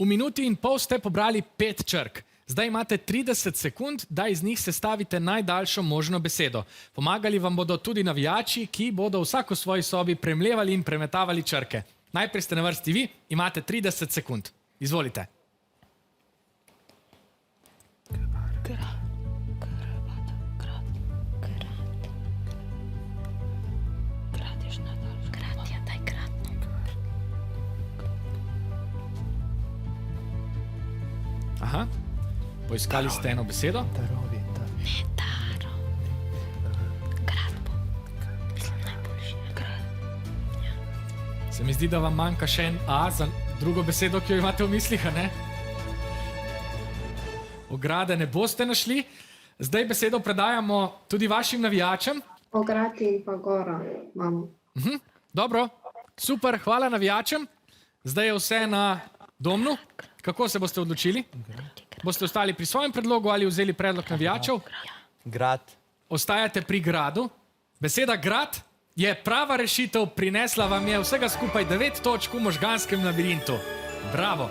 V minuti in pol ste pobrali 5 črk. Zdaj imate 30 sekund, da iz njih sestavite najdaljšo možno besedo. Pomagali vam bodo tudi navijači, ki bodo vsak v svoji sobi premlevali in premetavali črke. Najprej ste na vrsti vi, imate 30 sekund. Izvolite. Aha, poiskali ste eno besedo. Se mi zdi, da vam manjka še en A za drugo besedo, ki jo imate v mislih, a ne? Ograde ne boste našli. Zdaj besedo predajamo tudi vašim navijačem. Ograti in pa gora imamo. Dobro, super, hvala navijačem. Zdaj je vse na Domnu. Kako se boste odločili? Boste ostali pri svojem predlogu ali vzeli predlog navijačev? Grad. Ostajate pri gradu. Beseda grad je prava rešitev, prinesla vam je vsega skupaj 9 točk v možganskem labirintu. Bravo!